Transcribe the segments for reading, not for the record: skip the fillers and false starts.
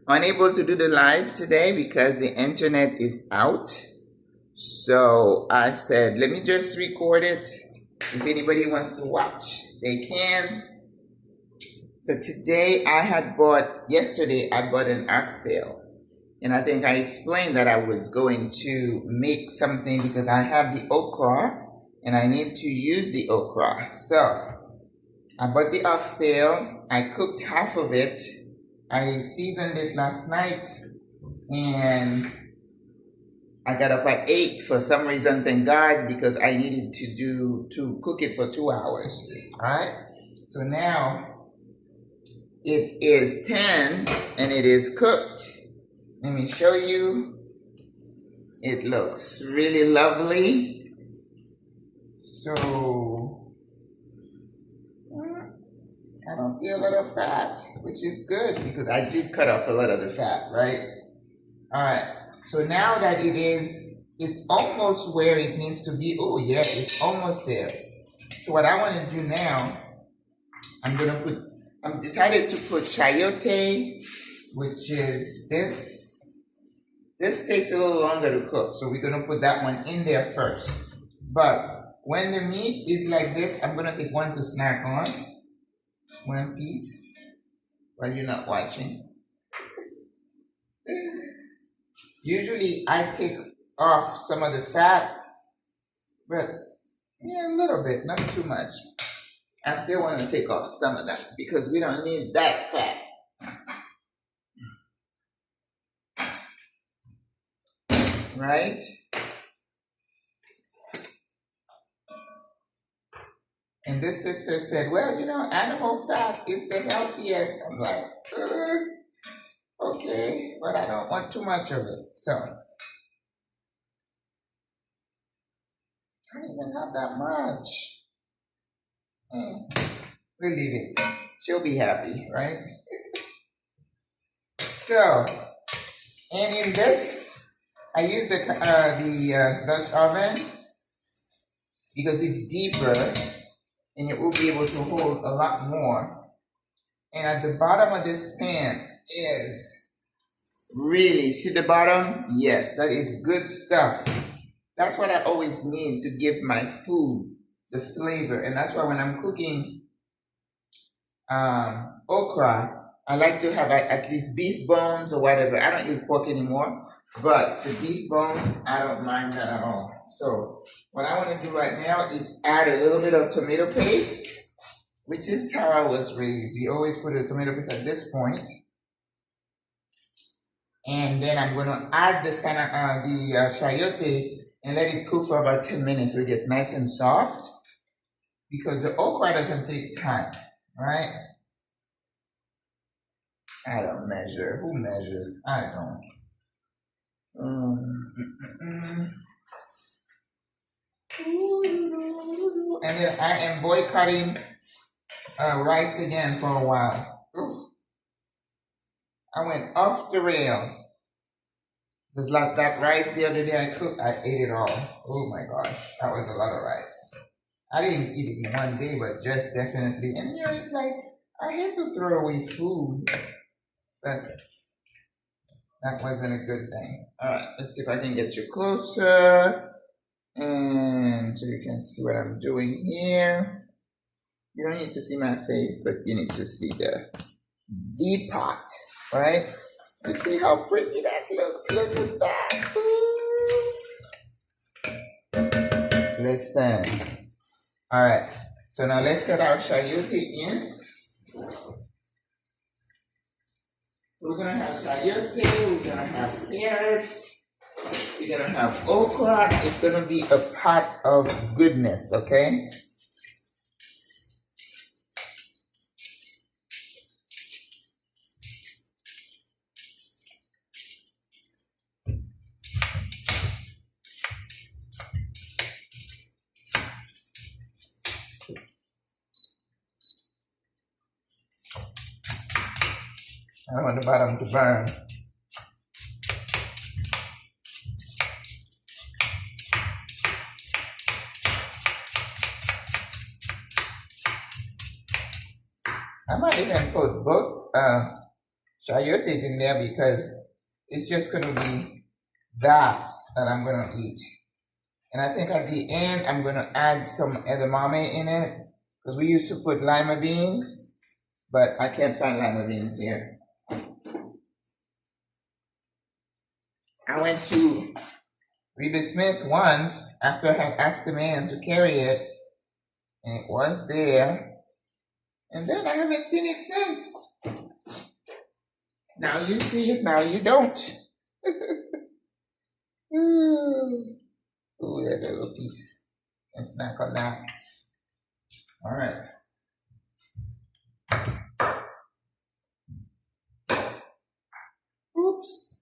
unable to do the live today because the internet is out. So I said, let me just record it. If anybody wants to watch, they can. So today yesterday I bought an oxtail. And I think I explained that I was going to make something because I have the okra and I need to use the okra. So I bought the oxtail. I cooked half of it. I seasoned it last night and I got up at 8 for some reason, thank God, because I needed to cook it for 2 hours. Alright? So now it is 10 and it is cooked. Let me show you. It looks really lovely. So I don't see a lot of fat, which is good because I did cut off a lot of the fat, right? Alright. So now that it's almost where it needs to be. Oh yeah, it's almost there. So what I want to do now, I'm decided to put chayote, which is this. This takes a little longer to cook, so we're gonna put that one in there first. But when the meat is like this, I'm gonna take one to snack on. One piece, while you're not watching. Usually I take off some of the fat, but yeah, a little bit, not too much. I still want to take off some of that because we don't need that fat. Right? And this sister said, well, animal fat is the healthiest. I'm like, okay, but I don't want too much of it. So I don't even have that much. We'll leave it. She'll be happy, right? So, and in this, I use the Dutch oven because it's deeper and it will be able to hold a lot more. And at the bottom of this pan is really, see the bottom? Yes, that is good stuff. That's what I always need to give my food the flavor. And that's why when I'm cooking okra, I like to have at least beef bones or whatever. I don't use pork anymore, but the beef bone, I don't mind that at all. So what I want to do right now is add a little bit of tomato paste, which is how I was raised. We always put a tomato paste at this point. And then I'm going to add this kind of the chayote and let it cook for about 10 minutes so it gets nice and soft. Because the okra doesn't take time, right? I don't measure. Who measures? I don't. And then I am boycotting rice again for a while. Ooh. I went off the rail. Because like that rice the other day I cooked, I ate it all. Oh my gosh, that was a lot of rice. I didn't eat it in one day, but just definitely. And it's like, I hate to throw away food, but that wasn't a good thing. All right, let's see if I can get you closer. And so you can see what I'm doing here. You don't need to see my face, but you need to see the pot, right? You see how pretty that looks? Look at that. Listen. All right. So now let's get our chayote in. We're going to have chayote. We're going to have carrots. We're going to have okra. It's going to be a pot of goodness, okay? I want the bottom to burn. I might even put both chayotes in there because it's just going to be that I'm going to eat. And I think at the end, I'm going to add some edamame in it because we used to put lima beans, but I can't find lima beans here. I went to Reba Smith once after I had asked the man to carry it, and it was there. And then I haven't seen it since. Now you see it, now you don't. Ooh, there's a little piece. And snack on that. All right. Oops.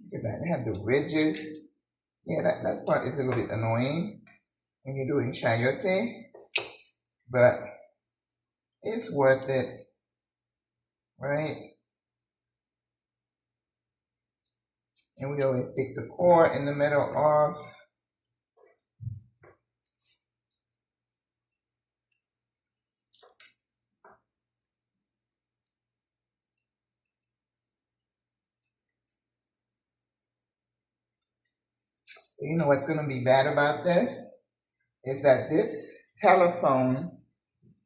Look at that. They have the ridges. Yeah, that part is a little bit annoying when you're doing chayote, but it's worth it, right? And we always take the core in the middle off. You know what's going to be bad about this is that this telephone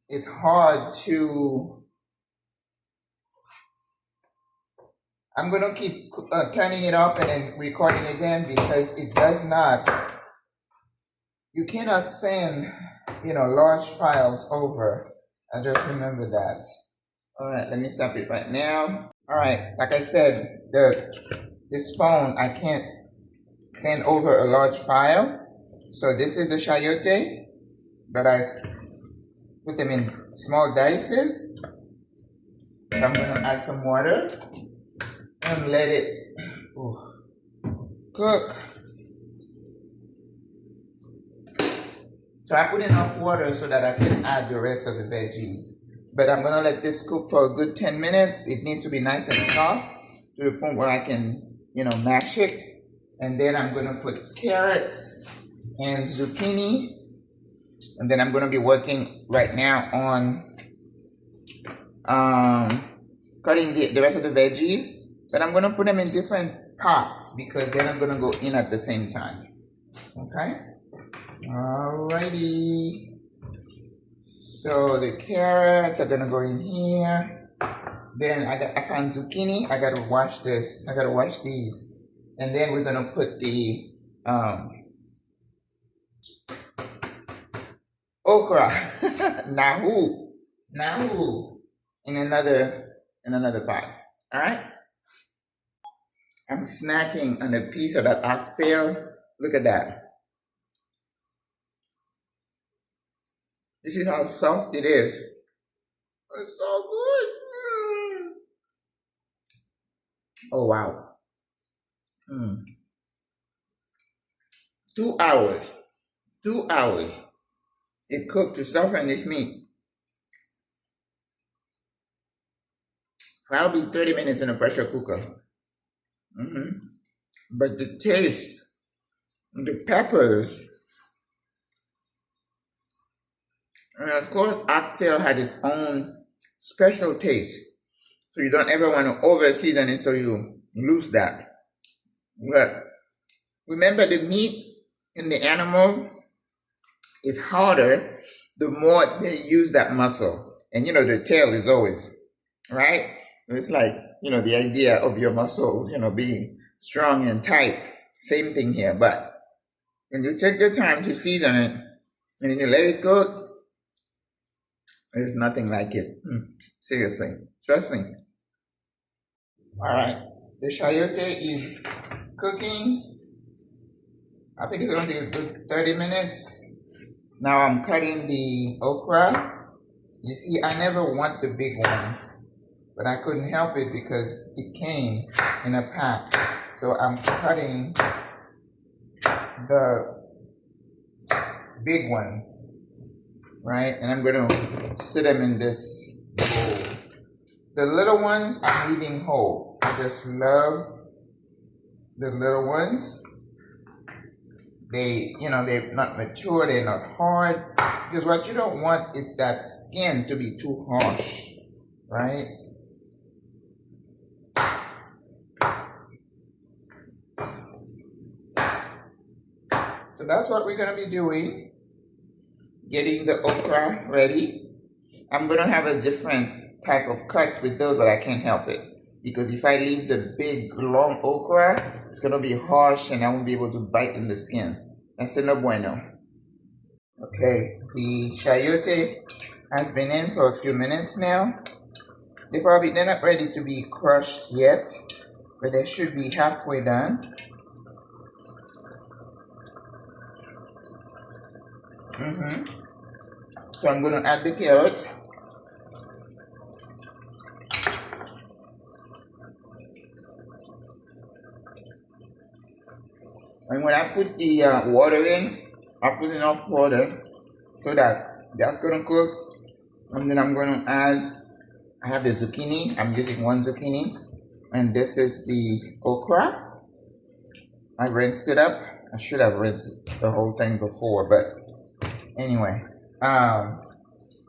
is hard to. I'm going to keep turning it off and then recording again because it does not. You cannot send, large files over. I just remember that. All right, let me stop it right now. All right, like I said, this phone, I can't send over a large file. So this is the chayote, but I put them in small dices. So I'm going to add some water and let it cook. So I put enough water so that I can add the rest of the veggies. But I'm going to let this cook for a good 10 minutes. It needs to be nice and soft to the point where I can, mash it. And then I'm going to put carrots and zucchini. And then I'm going to be working right now on cutting the rest of the veggies. But I'm going to put them in different pots because then I'm going to go in at the same time. Okay? Alrighty. So the carrots are going to go in here. Then I found zucchini. I got to wash this. I got to wash these. And then we're going to put the okra, nahu in another pot. All right. I'm snacking on a piece of that oxtail. Look at that. This is how soft it is. It's so good. Oh wow. 2 hours. 2 hours. It cooked to soften this meat. Probably 30 minutes in a pressure cooker. But the taste, the peppers, and of course, oxtail had its own special taste. So you don't ever want to over season it so you lose that. But remember, the meat in the animal is harder the more they use that muscle. And the tail is always, right? It's like, the idea of your muscle, being strong and tight. Same thing here. But when you take the time to season it and then you let it cook, there's nothing like it. Seriously. Trust me. All right. The chayote is cooking. I think it's going to be a good 30 minutes. Now I'm cutting the okra. You see, I never want the big ones, but I couldn't help it because it came in a pack. So I'm cutting the big ones, right? And I'm going to sit them in this bowl. The little ones I'm leaving whole. I just love the little ones. They, you know, they're not mature, they're not hard. Because what you don't want is that skin to be too harsh, right? So that's what we're going to be doing. Getting the okra ready. I'm going to have a different type of cut with those, but I can't help it. Because if I leave the big, long okra, it's going to be harsh and I won't be able to bite in the skin. That's a no bueno. Okay, the chayote has been in for a few minutes now. They're not ready to be crushed yet, but they should be halfway done. So I'm going to add the carrots. And when I put the water in, I put enough water so that that's going to cook. And then I'm going to add, I have the zucchini. I'm using one zucchini. And this is the okra. I rinsed it up. I should have rinsed the whole thing before, but anyway.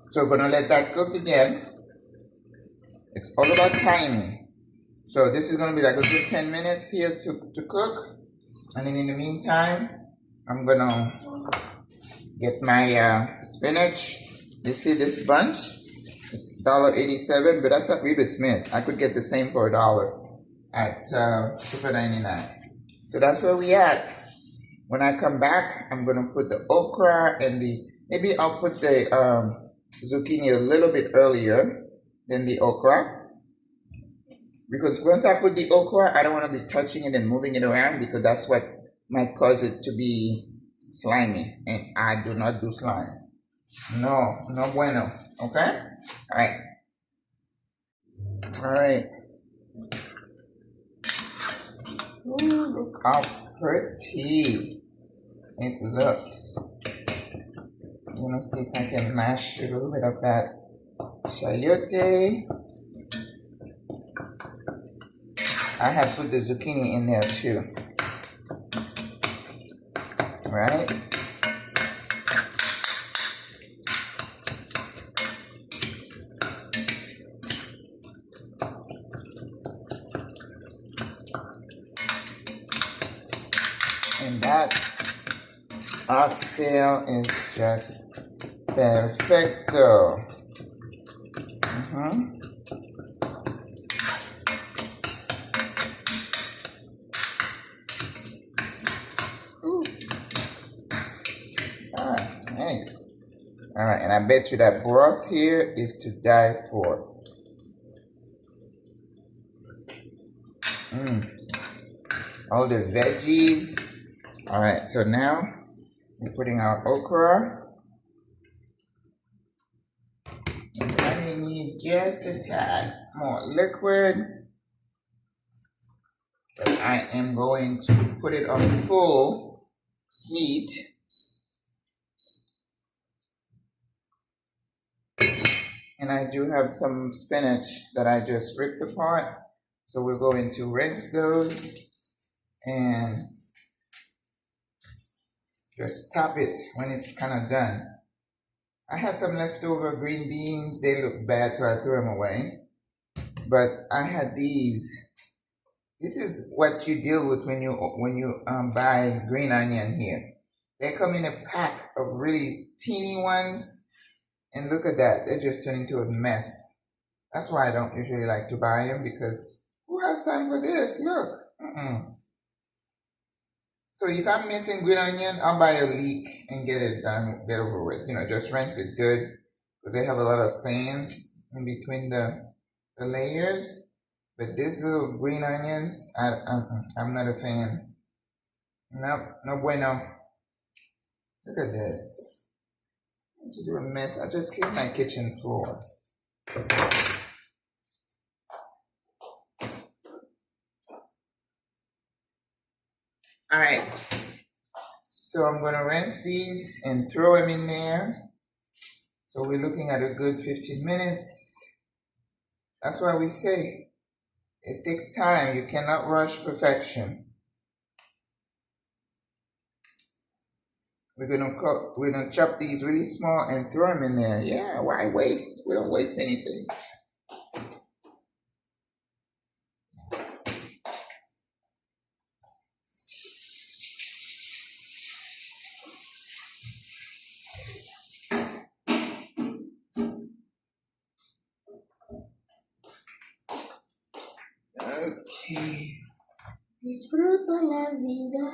So we're going to let that cook again. It's all about timing. So this is going to be like a good 10 minutes here to cook. And then in the meantime, I'm going to get my spinach. You see this bunch? It's $1.87, but that's not really Smith. I could get the same for $1 at Super 99. So that's where we at. When I come back, I'm going to put the okra and maybe I'll put the zucchini a little bit earlier than the okra. Because once I put the okra, I don't want to be touching it and moving it around because that's what might cause it to be slimy. And I do not do slime. No, no bueno. Okay? Alright. Alright. Ooh, look how pretty it looks. I'm going to see if I can mash a little bit of that chayote. I have put the zucchini in there too. Right? And that oxtail is just perfecto. Alright, and I bet you that broth here is to die for. All the veggies. Alright, so now we're putting our okra. And I may need just a tad more liquid. But I am going to put it on full heat. And I do have some spinach that I just ripped apart. So we're going to rinse those and just top it when it's kind of done. I had some leftover green beans. They look bad, so I threw them away. But I had these. This is what you deal with when you buy green onion here. They come in a pack of really teeny ones. And look at that, they just turn into a mess. That's why I don't usually like to buy them, because who has time for this? Look. So if I'm missing green onion, I'll buy a leek and get it done, get over with. You know, just rinse it good, because they have a lot of sand in between the layers. But these little green onions, I'm not a fan. Nope, no bueno. Look at this. To do a mess. I just cleaned my kitchen floor. Alright, so I'm going to rinse these and throw them in there. So we're looking at a good 15 minutes. That's why we say it takes time. You cannot rush perfection. We're gonna chop these really small and throw them in there. Yeah, why waste? We don't waste anything. Okay. Disfruta la vida.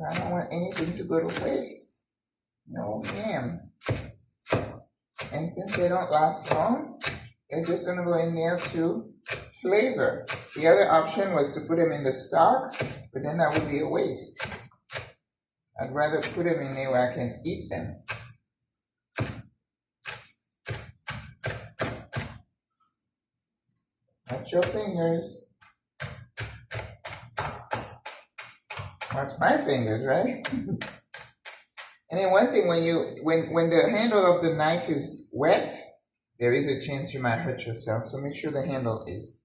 I don't want anything to go to waste. No, ma'am. And since they don't last long, they're just gonna go in there to flavor. The other option was to put them in the stock, but then that would be a waste. I'd rather put them in there where I can eat them. Watch your fingers. Watch my fingers, right? And then one thing, when the handle of the knife is wet, there is a chance you might hurt yourself. So make sure the handle is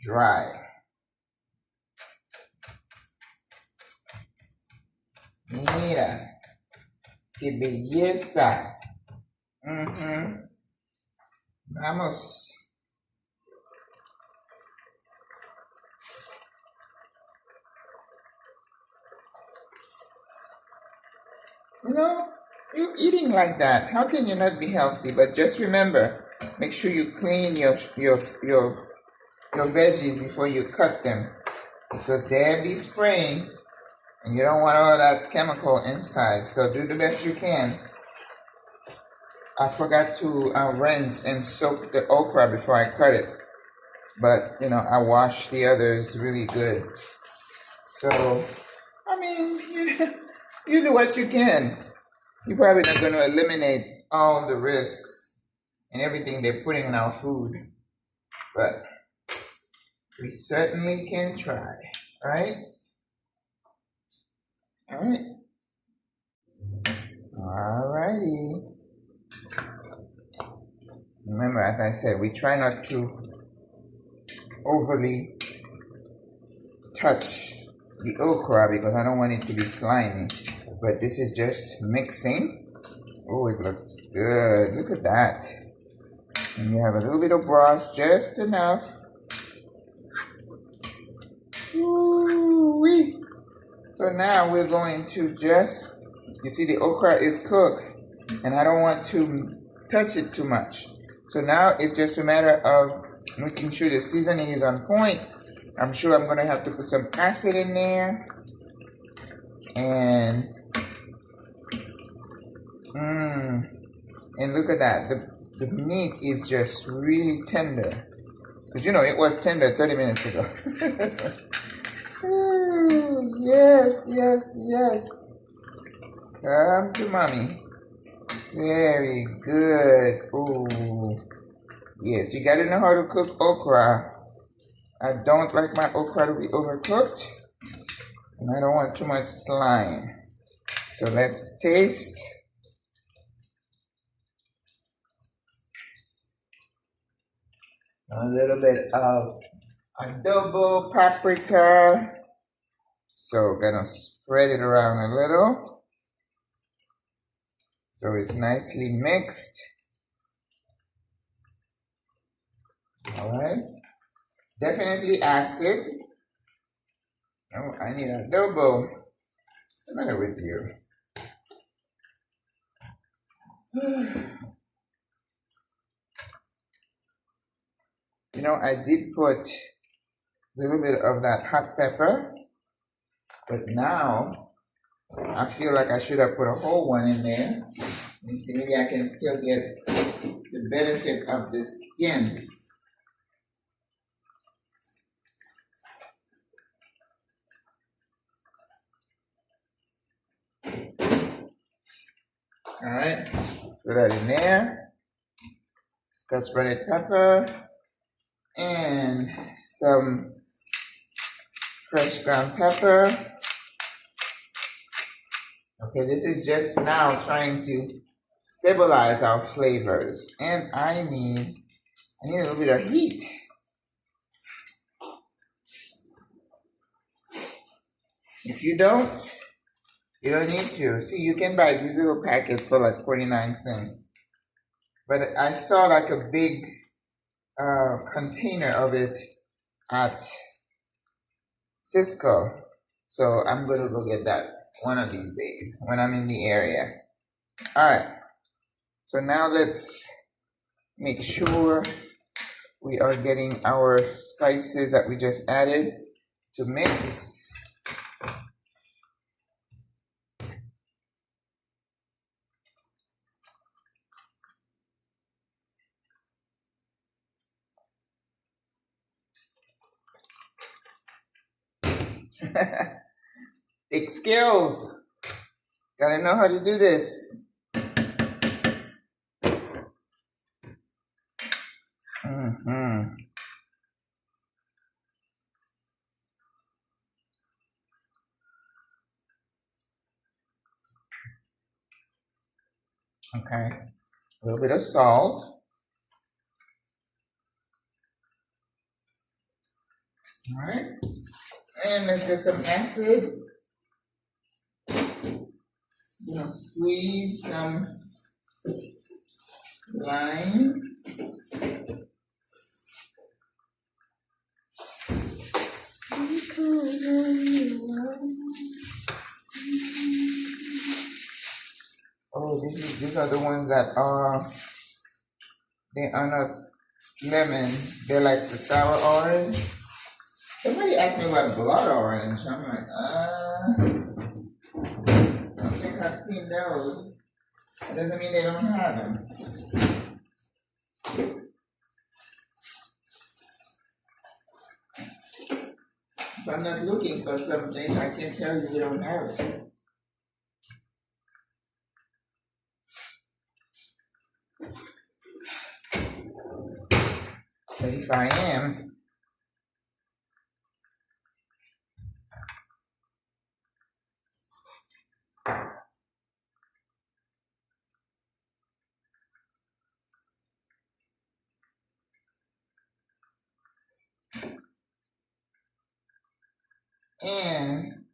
dry. Mira, qué belleza. Vamos. You know, you eating like that, how can you not be healthy? But just remember, make sure you clean your veggies before you cut them, because they'll be spraying and you don't want all that chemical inside. So do the best you can. I forgot to rinse and soak the okra before I cut it, but you know, I washed the others really good. So I mean, you do what you can. You're probably not going to eliminate all the risks and everything they're putting in our food, but we certainly can try, right? All right. All righty. Remember, as I said, we try not to overly touch the okra because I don't want it to be slimy. But this is just mixing. Oh, it looks good. Look at that. And you have a little bit of broth, just enough. Ooh-wee. So now we're going to just, you see the okra is cooked and I don't want to touch it too much. So now it's just a matter of making sure the seasoning is on point. I'm sure I'm going to have to put some acid in there. And look at that. The meat is just really tender. Because you know, it was tender 30 minutes ago. Ooh, yes, yes, yes. Come to mommy. Very good. Ooh. Yes, you gotta know how to cook okra. I don't like my okra to be overcooked. And I don't want too much slime. So let's taste. A little bit of adobo, paprika. So gonna spread it around a little. So it's nicely mixed. Alright. Definitely acid. Oh, I need adobo. What's the matter with you? You know, I did put a little bit of that hot pepper, but now I feel like I should have put a whole one in there. You see, maybe I can still get the benefit of the skin. Alright, put that in there. Scotch bonnet pepper and some fresh ground pepper. Okay, this is just now trying to stabilize our flavors. And I need a little bit of heat. If you don't need to. See, you can buy these little packets for like 49 cents. But I saw like a big container of it at Cisco. So I'm going to go get that one of these days when I'm in the area. All right. So now let's make sure we are getting our spices that we just added to mix. Take skills. Gotta know how to do this. Okay. A little bit of salt. All right. And let's get some acid. Squeeze some lime. Oh, these are the ones that they are not lemon. They're like the sour orange. Somebody asked me about blood orange. I'm like, I don't think I've seen those. That doesn't mean they don't have them. If I'm not looking for something, I can't tell you we don't have it. But if I am, and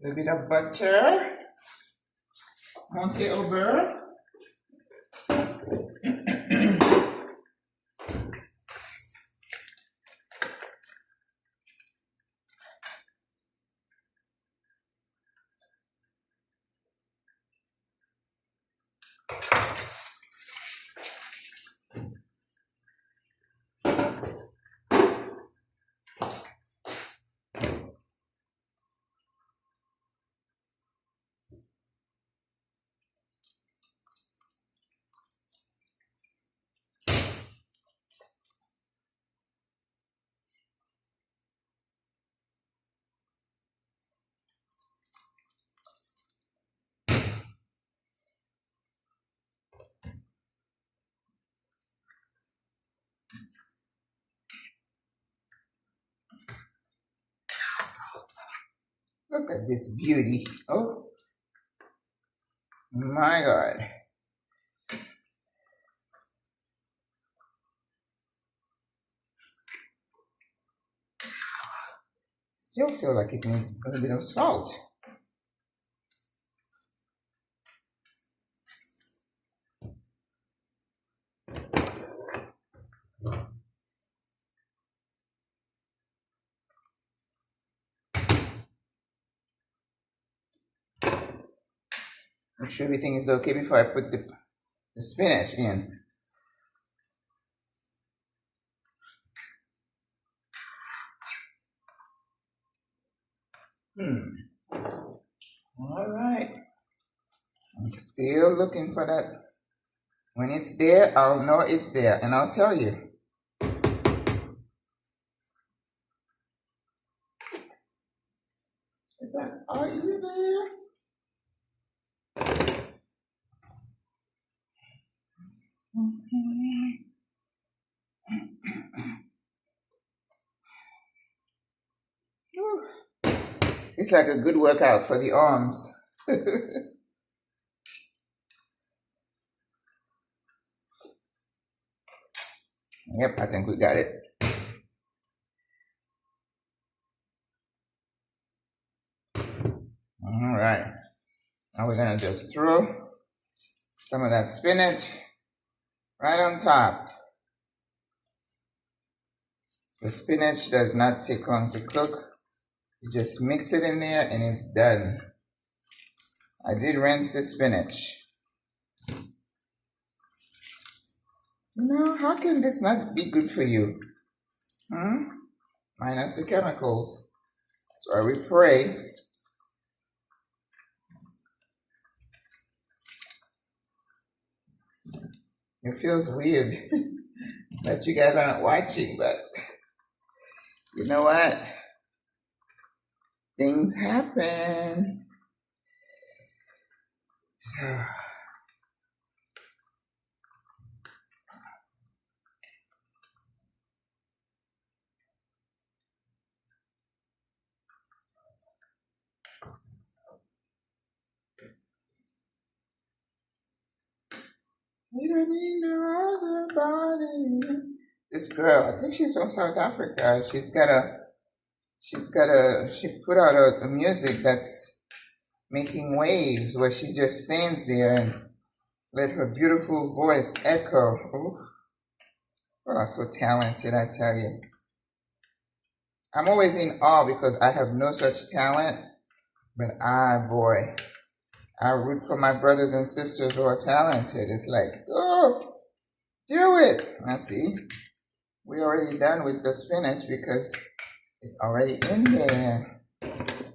a little bit of butter, monte au beurre. Look at this beauty. Oh my God. Still feel like it needs a little bit of salt. Make sure everything is okay before I put the spinach in. All right. I'm still looking for that. When it's there, I'll know it's there, and I'll tell you. It's like, are you there? It's like a good workout for the arms. Yep, I think we got it. All right. Now we're gonna just throw some of that spinach right on top. The spinach does not take long to cook. You just mix it in there and it's done. I did rinse the spinach. You know, how can this not be good for you? Minus the chemicals. That's why we pray. It feels weird that you guys aren't watching, but you know what? Things happen. So, you don't need no other body. This girl, I think she's from South Africa. She put out a music that's making waves where she just stands there and let her beautiful voice echo. Ooh, well, I'm so talented, I tell you. I'm always in awe because I have no such talent, but boy, I root for my brothers and sisters who are talented. It's like, oh, do it. I see. We're already done with the spinach because it's already in there.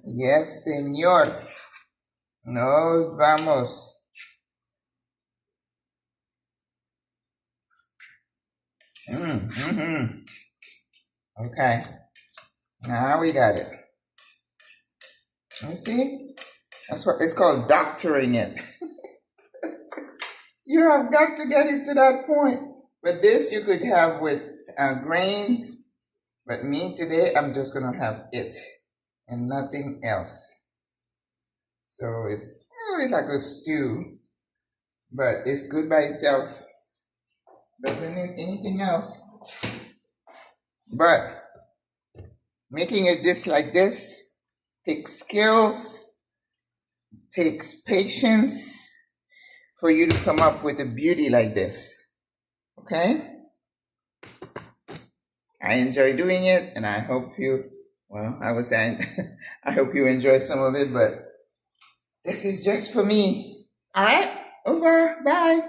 Yes, señor. Nos vamos. Okay. Now we got it. You see? That's what it's called, doctoring it. You have got to get it to that point. But this you could have with grains. But me today, I'm just going to have it and nothing else. So it's like a stew. But it's good by itself. Doesn't need anything else. But making a dish like this takes skills, takes patience for you to come up with a beauty like this. Okay? I enjoy doing it, and I hope you, well, I was saying, I hope you enjoy some of it, but this is just for me. All right? Over. Bye.